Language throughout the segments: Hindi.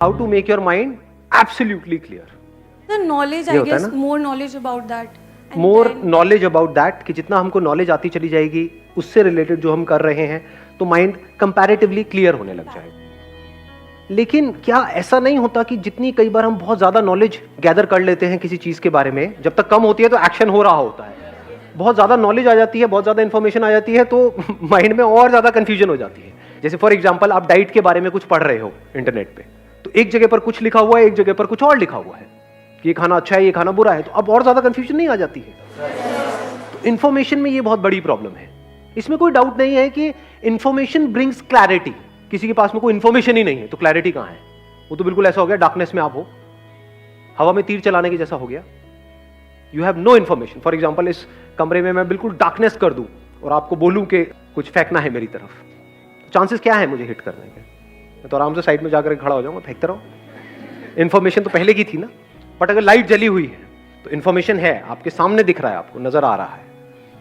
how to make your mind absolutely clear. The knowledge, ये I होता है guess, ना? more knowledge about that. And more then- knowledge about that, कि जितना हमको नॉलेज आती चली जाएगी उससे रिलेटेड जो हम कर रहे हैं तो माइंड कंपैरेटिवली क्लियर होने लग जाएगा. लेकिन क्या ऐसा नहीं होता कि जितनी कई बार हम बहुत ज्यादा नॉलेज गैदर कर लेते हैं किसी चीज के बारे में, जब तक कम होती है तो एक्शन हो रहा होता है, बहुत ज्यादा नॉलेज आ जाती है, बहुत ज्यादा इंफॉर्मेशन आ जाती है तो माइंड में और ज्यादा कंफ्यूजन हो जाती है. जैसे फॉर एग्जांपल आप डाइट के बारे में कुछ पढ़ रहे हो इंटरनेट पे, तो एक जगह पर कुछ लिखा हुआ है, एक जगह पर कुछ और लिखा हुआ है कि ये खाना अच्छा है, ये खाना बुरा है, तो अब और ज्यादा कंफ्यूजन नहीं आ जाती है. तो इंफॉर्मेशन में ये बहुत बड़ी प्रॉब्लम है. इसमें कोई डाउट नहीं है कि इंफॉर्मेशन ब्रिंग्स क्लैरिटी. किसी के पास में कोई इंफॉर्मेशन ही नहीं है तो क्लैरिटी कहां है? वो तो बिल्कुल ऐसा हो गया डार्कनेस में आप हो, हवा में तीर चलाने के जैसा हो गया. You have no information. For example इस कमरे में मैं बिल्कुल डार्कनेस कर दूं और आपको बोलूं कि कुछ फेंकना है मेरी तरफ, चांसेस क्या है मुझे हिट करने के? मैं तो आराम से साइड में जाकर खड़ा हो जाऊंगा, फेंकते रहो. इंफॉर्मेशन तो पहले की थी ना. बट अगर लाइट जली हुई है तो इंफॉर्मेशन है, आपके सामने दिख रहा है, आपको नजर आ रहा है,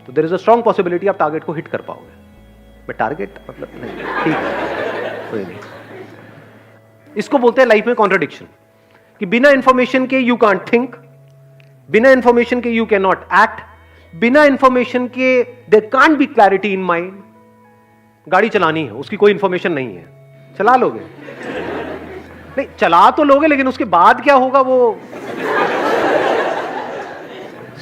तो there is a strong possibility आप टारगेट को हिट कर पाओगे. बट टारगेट मतलब नहीं, ठीक है, कोई नहीं. इसको बोलते हैं लाइफ में कॉन्ट्रडिक्शन, कि बिना इंफॉर्मेशन के यू कांट थिंक, बिना इंफॉर्मेशन के यू कैन नॉट एक्ट, बिना इंफॉर्मेशन के there can't be clarity in mind. गाड़ी चलानी है, उसकी कोई इंफॉर्मेशन नहीं है, चला लोगे? नहीं, चला तो लोगे, लेकिन उसके बाद क्या होगा वो.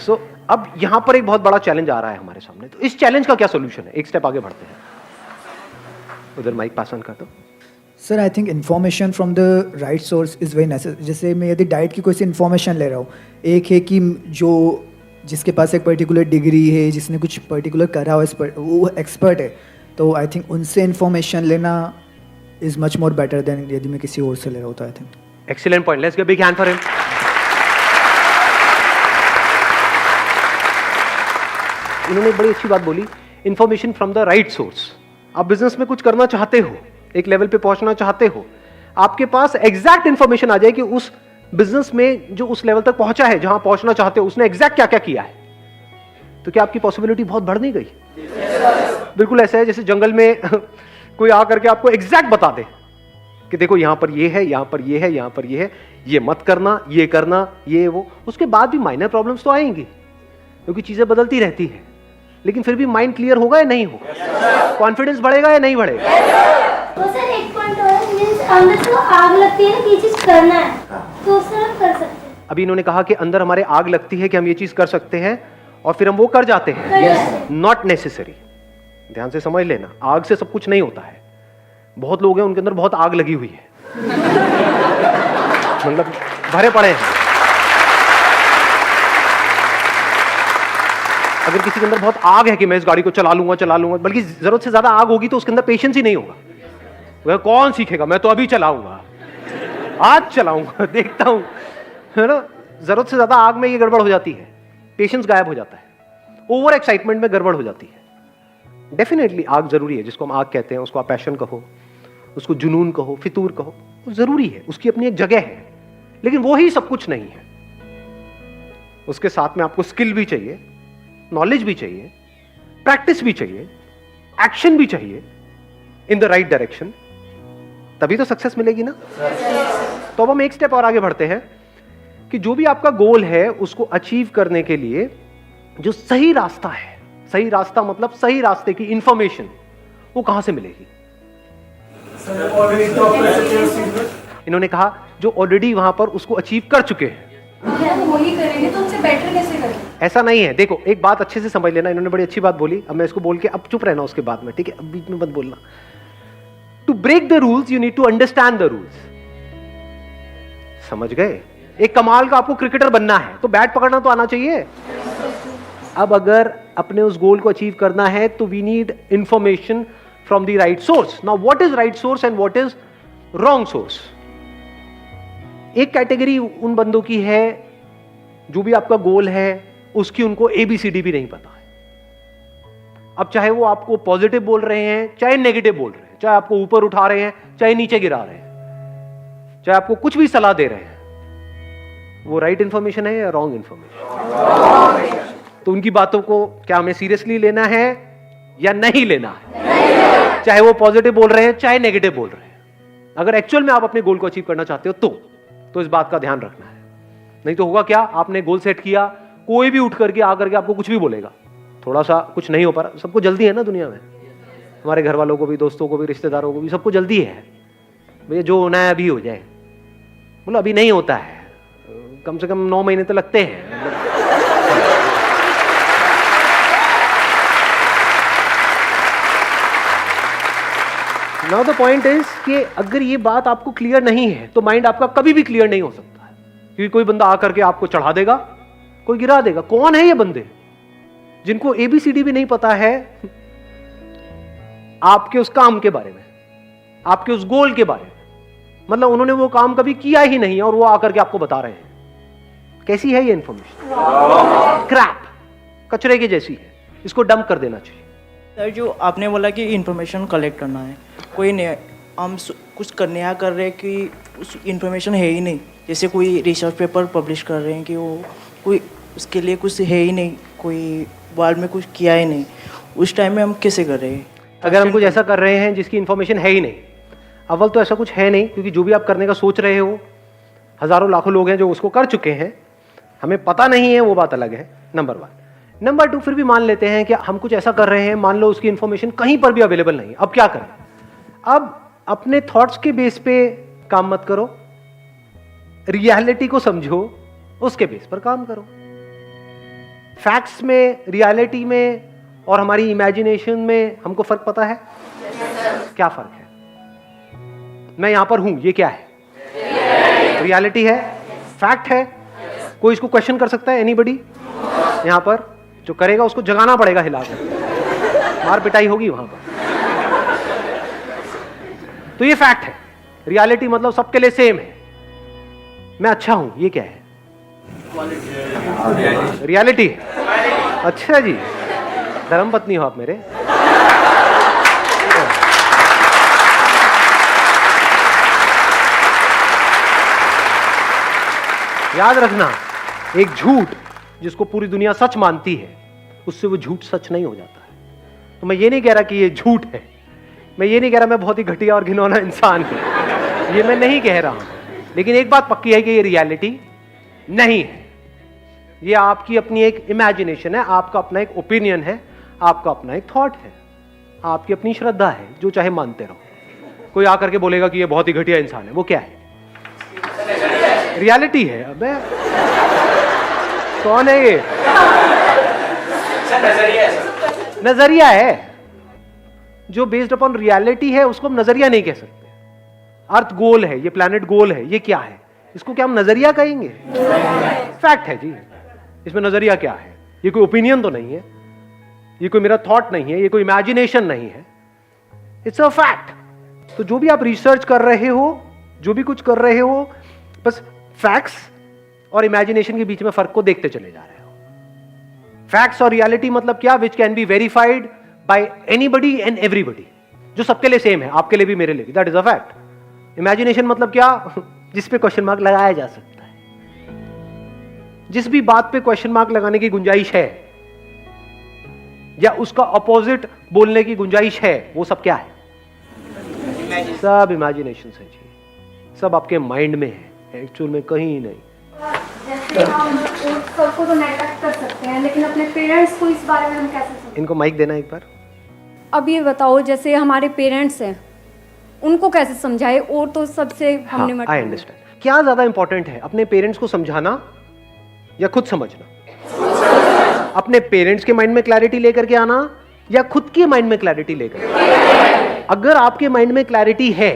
सो अब यहां पर एक बहुत बड़ा चैलेंज आ रहा है हमारे सामने. तो इस चैलेंज का क्या सोल्यूशन है? एक स्टेप आगे बढ़ते हैं. उधर माइक पास ऑन कर दो. Sir I think information from the right source is very necessary. जैसे मैं यदि डाइट की कोई सी इन्फॉर्मेशन ले रहा हूँ, एक है कि जो जिसके पास एक पर्टिकुलर डिग्री है, जिसने कुछ पर्टिकुलर करा हो, वो एक्सपर्ट है, तो आई थिंक उनसे इन्फॉर्मेशन लेना is much more better than यदि मैं किसी और से ले रहा होता. I think excellent point. Let's give big hand for him. इन्होंने बड़ी अच्छी बात बोली, information from the right source. आप बिजनेस में कुछ करना चाहते हो, एक लेवल पे पहुंचना चाहते हो, आपके पास एग्जैक्ट इंफॉर्मेशन आ जाए कि उस बिजनेस में जो उस लेवल तक पहुंचा है, जहां पहुंचना चाहते हो, उसने एग्जैक्ट क्या क्या किया है, तो क्या आपकी पॉसिबिलिटी बहुत बढ़ नहीं गई? बिल्कुल ऐसा है जैसे जंगल में कोई आकर के आपको एग्जैक्ट बता दे कि देखो यहां पर ये है, यहां पर ये है, यहां पर ये है, ये मत करना, ये करना, ये वो. उसके बाद भी माइनर प्रॉब्लम्स तो आएंगी क्योंकि चीजें बदलती रहती है, लेकिन फिर भी माइंड क्लियर होगा या नहीं होगा? कॉन्फिडेंस बढ़ेगा या नहीं बढ़ेगा? तो सर एक पॉइंट और मींस अंदर से वो आग लगती है ना कि ये चीज करना है, तो सर हम कर सकते हैं. अभी इन्होंने कहा कि अंदर हमारे आग लगती है कि हम ये चीज कर सकते हैं और फिर हम वो कर जाते हैं. Not necessary. ध्यान से समझ लेना, आग से सब कुछ नहीं होता है. बहुत लोग हैं उनके अंदर बहुत आग लगी हुई है, मतलब भरे पड़े हैं. अगर किसी के अंदर बहुत आग है कि मैं इस गाड़ी को चला लूंगा, बल्कि जरूरत से ज्यादा आग होगी तो उसके अंदर पेशेंस ही नहीं होगा. वह कौन सीखेगा? मैं तो अभी चलाऊंगा, आज चलाऊंगा, देखता हूं, है ना. जरूरत से ज्यादा आग में ये गड़बड़ हो जाती है, पेशेंस गायब हो जाता है, ओवर एक्साइटमेंट में गड़बड़ हो जाती है. डेफिनेटली आग जरूरी है, जिसको हम आग कहते हैं, उसको आप पैशन कहो, उसको जुनून कहो, फितूर कहो, वो जरूरी है, उसकी अपनी एक जगह है, लेकिन वो ही सब कुछ नहीं है. उसके साथ में आपको स्किल भी चाहिए, नॉलेज भी चाहिए, प्रैक्टिस भी चाहिए, एक्शन भी चाहिए इन द राइट डायरेक्शन, तभी तो सक्सेस मिलेगी ना. तो अब हम एक स्टेप और आगे बढ़ते हैं कि जो भी आपका गोल है उसको अचीव करने के लिए जो सही रास्ता है, सही रास्ता मतलब सही रास्ते की इंफॉर्मेशन, वो कहां से मिलेगी? इन्होंने कहा जो ऑलरेडी वहां पर उसको अचीव कर चुके हैं. वही करेंगे तो उनसे बेटर कैसे करेंगे? ऐसा नहीं है. देखो एक बात अच्छे से समझ लेना, इन्होंने बड़ी अच्छी बात बोली, अब मैं इसको बोल के अब चुप रहना उसके बाद में, ठीक है? अब बीच में मत बोलना. To break the rules you need to understand the rules. समझ गए? एक कमाल का आपको क्रिकेटर बनना है तो बैट पकड़ना तो आना चाहिए. अब अगर अपने उस गोल को अचीव करना है तो we need information from the right source. Now what is right source and what is wrong source? एक कैटेगरी उन बंदों की है जो भी आपका गोल है उसकी उनको ABCD भी नहीं पता है. अब चाहे वो आपको पॉजिटिव बोल रहे हैं, चाहे नेगेटिव बोल रहे हैं, चाहे आपको ऊपर उठा रहे हैं, चाहे नीचे गिरा रहे हैं, चाहे आपको कुछ भी सलाह दे रहे हैं, वो राइट इंफॉर्मेशन है या रॉन्ग इंफॉर्मेशन? तो उनकी बातों को क्या हमें सीरियसली लेना है या नहीं लेना है? चाहे वो पॉजिटिव बोल रहे हैं, चाहे नेगेटिव बोल रहे हैं, अगर एक्चुअल में आप अपने गोल को अचीव करना चाहते हो तो इस बात का ध्यान रखना है। नहीं तो होगा क्या, आपने गोल सेट किया, कोई भी उठ करके आकर के आपको कुछ भी बोलेगा, थोड़ा सा कुछ नहीं हो पा रहा, सबको जल्दी है ना दुनिया में, हमारे घर वालों को भी, दोस्तों को भी, रिश्तेदारों को भी, सबको जल्दी है भैया, जो होना है अभी हो जाए। बोलो अभी नहीं होता है, कम से कम 9 महीने तो लगते हैं। नाउ द पॉइंट इज कि अगर ये बात आपको क्लियर नहीं है तो माइंड आपका कभी भी क्लियर नहीं हो सकता है, क्योंकि कोई बंदा आकर के आपको चढ़ा देगा, कोई गिरा देगा। कौन है ये बंदे जिनको ABCD भी नहीं पता है आपके उस काम के बारे में, आपके उस गोल के बारे में, मतलब उन्होंने वो काम कभी किया ही नहीं है और वो आकर के आपको बता रहे हैं। कैसी है ये इंफॉर्मेशन? क्रैप, कचरे की जैसी है, इसको डंप कर देना चाहिए। सर जो आपने बोला कि इंफॉर्मेशन कलेक्ट करना है, कोई नहीं, हम कुछ करने यहाँ कर रहे हैं कि उस इंफॉर्मेशन है ही नहीं, जैसे कोई रिसर्च पेपर पब्लिश कर रहे हैं कि वो कोई उसके लिए कुछ है ही नहीं, कोई वर्ल्ड में कुछ किया ही नहीं, उस टाइम में हम कैसे कर रहे हैं? अगर हम कुछ ऐसा कर रहे हैं जिसकी इंफॉर्मेशन है ही नहीं, अव्वल तो ऐसा कुछ है नहीं, क्योंकि जो भी आप करने का सोच रहे हो, हजारों लाखों लोग हैं जो उसको कर चुके हैं, हमें पता नहीं है, वो बात अलग है, नंबर 1। नंबर 2, फिर भी मान लेते हैं कि हम कुछ ऐसा कर रहे हैं, मान लो उसकी इंफॉर्मेशन कहीं पर भी अवेलेबल नहीं, अब क्या करें? अब अपने थॉट्स के बेस पे काम मत करो, रियलिटी को समझो, उसके बेस पर काम करो। फैक्ट्स में, रियलिटी में और हमारी इमेजिनेशन में हमको फर्क पता है? क्या फर्क है? मैं यहां पर हूं, ये क्या है? रियलिटी है, फैक्ट है। कोई इसको क्वेश्चन कर सकता है? एनीबडी? यहां पर जो करेगा उसको जगाना पड़ेगा, हिलाकर, मार पिटाई होगी वहां पर। तो ये फैक्ट है। रियलिटी मतलब सबके लिए सेम है, मैं अच्छा हूं, ये क्या है? रियलिटी है। अच्छा जी, धर्मपत्नी हो आप मेरे। याद रखना, एक झूठ जिसको पूरी दुनिया सच मानती है, उससे वो झूठ सच नहीं हो जाता है। तो मैं ये नहीं कह रहा कि ये झूठ है, मैं ये नहीं कह रहा मैं बहुत ही घटिया और घिनौना इंसान हूं, ये मैं नहीं कह रहा हूं, लेकिन एक बात पक्की है कि ये रियलिटी नहीं है। ये आपकी अपनी एक इमेजिनेशन है, आपका अपना एक ओपिनियन है, आपका अपना एक थॉट है, आपकी अपनी श्रद्धा है, जो चाहे मानते रहो। कोई आकर के बोलेगा कि ये बहुत ही घटिया इंसान है, वो क्या है? रियलिटी है। अबे कौन है ये? नजरिया है। जो बेस्ड अपॉन रियलिटी है उसको हम नजरिया नहीं कह सकते। अर्थ गोल है, ये प्लैनेट गोल है, ये क्या है? इसको क्या हम नजरिया कहेंगे? फैक्ट है जी। इसमें नजरिया क्या है? ये कोई ओपिनियन तो नहीं है, ये कोई मेरा थॉट नहीं है, ये कोई इमेजिनेशन नहीं है, इट्स अ फैक्ट। तो जो भी आप रिसर्च कर रहे हो, जो भी कुछ कर रहे हो, बस फैक्ट्स और इमेजिनेशन के बीच में फर्क को देखते चले जा रहे हो। फैक्ट्स और रियलिटी मतलब क्या? Which can be verified bye anybody and everybody, जो सबके लिए सेम है, आपके लिए भी, मेरे लिए भी, that is a fact. Imagination मतलब क्या? जिस पे क्वेश्चन मार्क लगाया जा सकता है। जिस भी बात पे क्वेश्चन मार्क लगाने की गुंजाइश है या उसका अपोजिट बोलने की गुंजाइश है, वो सब क्या है? सब इमेजिनेशन है जी, सब आपके माइंड में है, एक्चुअल में कहीं नहीं। जैसे हम उस सबको तो नेगलेक्ट कर सकते हैं, लेकिन अपने पेरेंट्स को इस बारे में हम कैसे समझें? इनको माइक देना एक बार। अब ये बताओ, जैसे हमारे पेरेंट्स हैं, उनको कैसे समझाए? और तो सबसे हमने आई अंडरस्टैंड। क्या ज्यादा इंपॉर्टेंट है, अपने पेरेंट्स को समझाना या खुद समझना? अपने पेरेंट्स के माइंड में क्लैरिटी लेकर के आना या खुद के माइंड में क्लैरिटी लेकर? अगर आपके माइंड में क्लैरिटी है,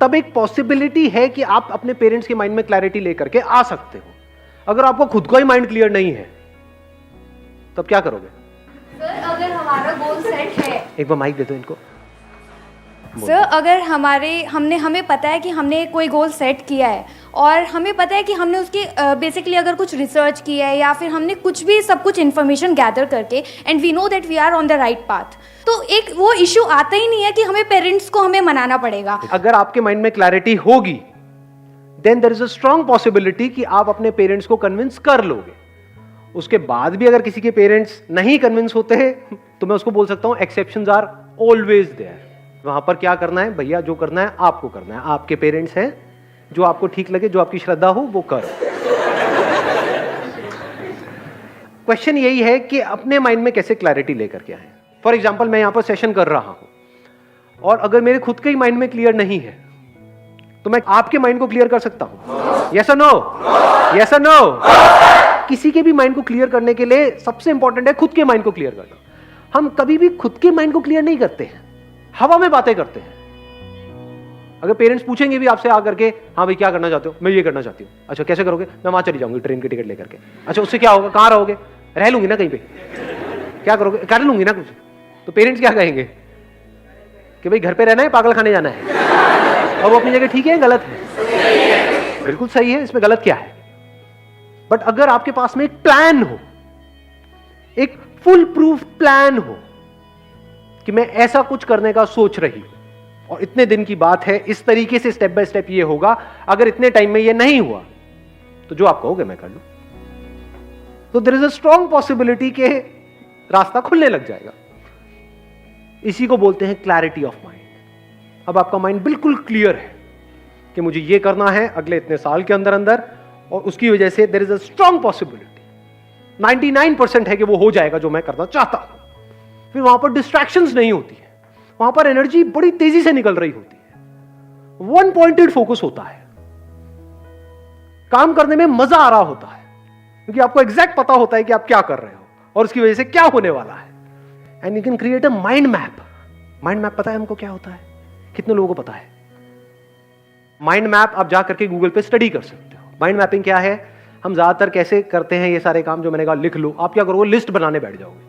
तब एक पॉसिबिलिटी है कि आप अपने पेरेंट्स के माइंड में क्लैरिटी लेकर के आ सकते हो। अगर आपको खुद का ही माइंड क्लियर नहीं है, तब क्या करोगे? सर अगर हमारा गोल सेट है, एक बार माइक दे दो इनको। सर अगर हमें पता है कि हमने कोई गोल सेट किया है और हमें पता है कि हमने उसकी बेसिकली अगर कुछ रिसर्च किया है या फिर हमने कुछ भी सब कुछ इन्फॉर्मेशन गैदर करके and we know that we are on the right path, तो एक वो इशू आता ही नहीं है कि हमें पेरेंट्स को हमें मनाना पड़ेगा। अगर आपके माइंड में क्लैरिटी होगी, then there is a strong possibility कि आप अपने पेरेंट्स को कन्विंस कर लोगे। उसके बाद भी अगर किसी के पेरेंट्स नहीं कन्विंस होते हैं, तो मैं उसको बोल सकता हूं एक्सेप्शंस आर ऑलवेज देयर। वहां पर क्या करना है भैया, जो करना है आपको करना है, आपके पेरेंट्स हैं, जो आपको ठीक लगे, जो आपकी श्रद्धा हो वो करो। क्वेश्चन यही है कि अपने माइंड में कैसे क्लैरिटी लेकर के आए। फॉर एग्जाम्पल, मैं यहां पर सेशन कर रहा हूं और अगर मेरे खुद के ही माइंड में क्लियर नहीं है तो मैं आपके माइंड को क्लियर कर सकता हूं? यस और नो? यस और नो? किसी के भी माइंड को क्लियर करने के लिए सबसे इंपॉर्टेंट है खुद के माइंड को क्लियर करना। हम कभी भी खुद के माइंड को क्लियर नहीं करते हैं, हवा में बातें करते हैं। अगर पेरेंट्स पूछेंगे भी आपसे आकर के, हाँ भाई क्या करना चाहते हो? मैं ये करना चाहती हूँ। अच्छा कैसे करोगे? मैं वहां चली जाऊंगी ट्रेन की टिकट लेकर के। अच्छा उससे क्या होगा? कहाँ रहोगे? रह लूंगी ना कहीं पे। क्या करोगे? कर लूंगी ना कुछ। तो पेरेंट्स क्या कहेंगे कि भाई घर पे रहना है, पागल खाने जाना है। और वो अपनी जगह ठीक है, गलत है? बिल्कुल सही है, इसमें गलत क्या है? बट अगर आपके पास में एक प्लान हो, एक फुल प्रूफ प्लान हो कि मैं ऐसा कुछ करने का सोच रही हूं और इतने दिन की बात है, इस तरीके से स्टेप बाय स्टेप ये होगा, अगर इतने टाइम में ये नहीं हुआ तो जो आप कहोगे मैं कर लूं, तो there is a strong possibility के रास्ता खुलने लग जाएगा। इसी को बोलते हैं क्लैरिटी ऑफ माइंड। अब आपका माइंड बिल्कुल क्लियर है कि मुझे ये करना है अगले इतने साल के अंदर अंदर, और उसकी वजह से there is a strong possibility, 99% है कि वो हो जाएगा जो मैं करना चाहता हूं। फिर वहां पर डिस्ट्रैक्शंस नहीं होती है, वहां पर एनर्जी बड़ी तेजी से निकल रही होती है, वन पॉइंटेड फोकस होता है, काम करने में मजा आ रहा होता है क्योंकि आपको एग्जैक्ट पता होता है कि आप क्या कर रहे हो और उसकी वजह से क्या होने वाला है। And you can create a mind map. Mind map पता है हमको क्या होता है? कितने लोगों को पता है? माइंड मैप आप जा करके गूगल पे स्टडी कर सकते हो। माइंड मैपिंग क्या है? हम ज्यादातर कैसे करते हैं ये सारे काम, जो मैंने कहा लिख लो। आप क्या करोगे? लिस्ट बनाने बैठ जाओगे।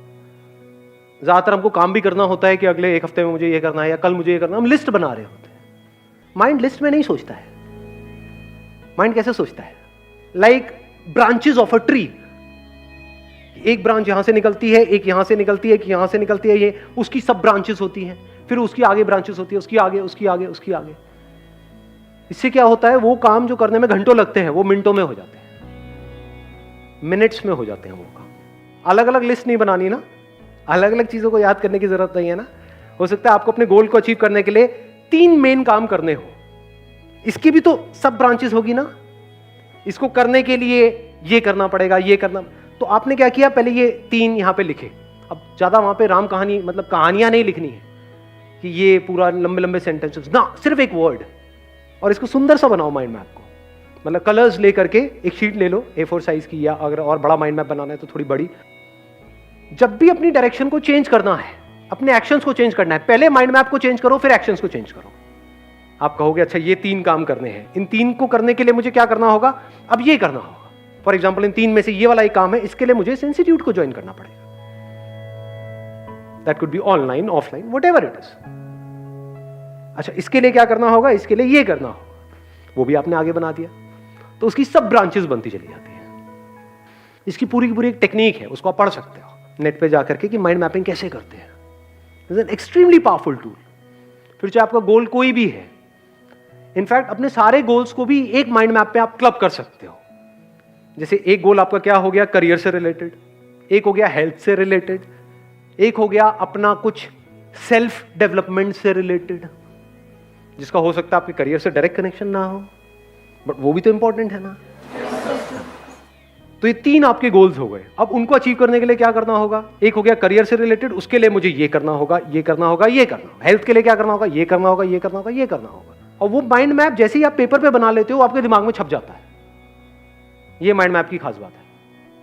ज्यादातर हमको काम भी करना होता है कि अगले एक हफ्ते में मुझे ये करना है या कल मुझे ये करना है, हम लिस्ट बना रहे होते हैं। माइंड लिस्ट में नहीं सोचता है। माइंड कैसे सोचता है? Like branches of a tree. एक ब्रांच यहां से निकलती है, एक यहां से निकलती है, एक यहां से निकलती है, ये उसकी सब ब्रांचेस होती हैं, फिर उसकी आगे ब्रांचेस होती है, उसकी आगे, उसकी आगे, उसकी आगे। इससे क्या होता है? वो काम जो करने में घंटों लगते हैं वो मिनटों में हो जाते हैं, मिनट्स में हो जाते हैं वो काम। अलग अलग लिस्ट नहीं बनानी ना, अलग अलग चीजों को याद करने की जरूरत नहीं है ना। हो सकता है आपको अपने गोल को अचीव करने के लिए 3 मेन काम करने हो, इसकी भी तो सब ब्रांचेस होगी ना। इसको करने के लिए ये करना पड़ेगा, ये करना। तो आपने क्या किया? पहले ये 3 यहां पे लिखे। अब ज्यादा वहां पे राम कहानी, मतलब कहानियां नहीं लिखनी है कि ये पूरा लंबे लंबे सेंटेंसेस ना, सिर्फ एक वर्ड। और इसको सुंदर सा बनाओ माइंड मैप को, मतलब कलर्स लेकर के एक शीट ले लो A4 साइज की, या अगर और बड़ा माइंड मैप बनाना है तो थोड़ी बड़ी। जब भी अपनी डायरेक्शन को चेंज करना है, अपने एक्शंस को चेंज करना है, पहले माइंड मैप को चेंज करो, फिर एक्शंस को चेंज करो। आप कहोगे अच्छा ये 3 काम करने हैं, इन 3 को करने के लिए मुझे क्या करना होगा? अब ये करना होगा। फॉर एग्जाम्पल इन 3 में से ये वाला एक काम है, इसके लिए मुझे इंस्टीट्यूट को ज्वाइन करना पड़ेगा। That could be online, offline, whatever it is. अच्छा इसके लिए क्या करना होगा? इसके लिए ये करना होगा, वो भी आपने आगे बना दिया। तो उसकी सब ब्रांचेस बनती चली जाती है। इसकी पूरी की पूरी एक टेक्निक है, उसको आप पढ़ सकते हो नेट पे जाकर के कि माइंड मैपिंग कैसे करते हैं। It's an extremely powerful tool. फिर चाहे आपका गोल कोई भी है, इनफैक्ट अपने सारे गोल्स को भी एक माइंड मैप पे आप क्लब कर सकते हो। जैसे एक गोल आपका क्या हो गया? करियर से रिलेटेड, एक हो गया हेल्थ से रिलेटेड, एक हो गया अपना कुछ सेल्फ डेवलपमेंट से रिलेटेड, जिसका हो सकता है आपके करियर से डायरेक्ट कनेक्शन ना हो, बट वो भी तो इंपॉर्टेंट है ना। तो ये 3 आपके गोल्स हो गए। अब उनको अचीव करने के लिए क्या करना होगा? एक हो गया करियर से रिलेटेड, उसके लिए मुझे ये करना होगा, ये करना होगा, ये करना होगा। हेल्थ के लिए क्या करना होगा? ये करना होगा, ये करना होगा, ये करना होगा। और वो माइंड मैप जैसे ही आप पेपर पे बना लेते हो, आपके दिमाग में छप जाता है। ये माइंड मैप की खास बात है,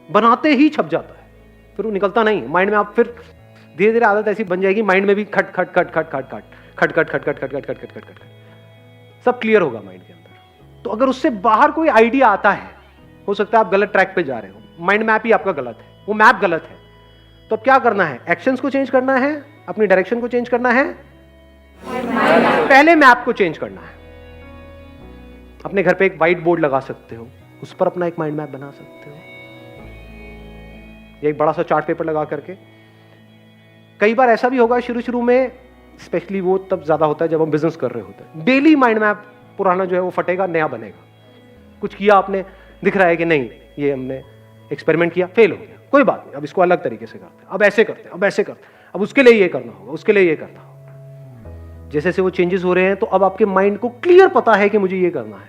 बनाते ही छप जाता है, फिर वो निकलता नहीं माइंड में। आप फिर धीरे धीरे आदत ऐसी बन जाएगी, माइंड में भी खट खट खट खट खट खट खट खट खट खट खट खट खट खट खट सब क्लियर होगा माइंड के अंदर। तो अगर उससे बाहर कोई आइडिया आता है, हो सकता है आप गलत ट्रैक पे जा रहे हो, माइंड मैप ही आपका गलत है, वो मैप गलत है। तो अब क्या करना है? एक्शंस को चेंज करना है, अपनी डायरेक्शन को चेंज करना है, पहले मैप को चेंज करना है। अपने घर पे एक व्हाइट बोर्ड लगा सकते हो, उस पर अपना एक माइंड मैप बना सकते हो, या एक बड़ा सा चार्ट पेपर लगा करके। कई बार ऐसा भी होगा शुरू शुरू में, स्पेशली वो तब ज्यादा होता है जब हम बिजनेस कर रहे होते हैं, डेली माइंड मैप पुराना जो है वो फटेगा, नया बनेगा। कुछ किया आपने, दिख रहा है कि नहीं ये हमने एक्सपेरिमेंट किया, फेल हो गया, कोई बात नहीं, अब इसको अलग तरीके से करते हैं, अब ऐसे करते हैं, अब ऐसे करते हैं, अब उसके लिए ये करना होगा, उसके लिए ये करना होगा। जैसे जैसे वो चेंजेस हो रहे हैं तो अब आपके माइंड को क्लियर पता है कि मुझे ये करना है,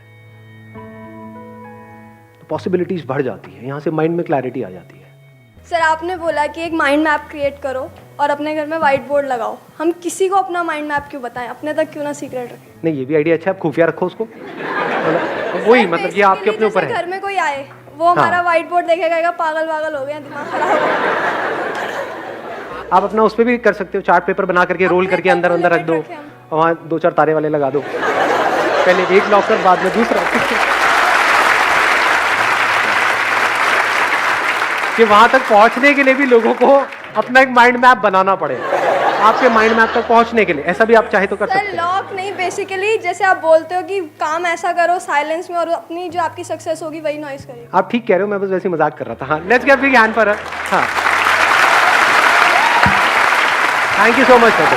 तो पॉसिबिलिटीज बढ़ जाती है, यहां से माइंड में क्लैरिटी आ जाती है। सर आपने बोला कि एक माइंड मैप क्रिएट करो और अपने घर में वाइट बोर्ड लगाओ। हम किसी को अपना माइंड मैप क्यों बताएं, अपने तक क्यों ना सीक्रेट रखें? नहीं, ये भी आइडिया अच्छा है, आप खुफिया रखो उसको। वही मतलब ये आपके अपने ऊपर जैसे है। घर में कोई आए वो हमारा वाइट बोर्ड देखेगा, कहेगा पागल वागल हो गया, दिमाग खराब हो गया। आप अपना उस पर भी कर सकते हो, चार्ट पेपर बना करके रोल अपने करके अंदर अंदर रख दो, रखें हम। और वहाँ 2-4 तारे वाले लगा दो, पहले एक लॉकर बाद में दूसरा, कि वहां तक पहुंचने के लिए भी लोगों को अपना एक माइंड मैप बनाना पड़े, आपके माइंड मैप तक पहुंचने के लिए। ऐसा भी आप चाहे तो कर सकते सर हैं। लॉक नहीं, बेसिकली जैसे आप बोलते हो कि काम ऐसा करो साइलेंस में और अपनी जो आपकी सक्सेस होगी वही नॉइस करेगी। आप ठीक कह रहे हो, मैं बस वैसे ही मजाक कर रहा था। हाँ, let's give big hand for her. हाँ, thank you so much sir.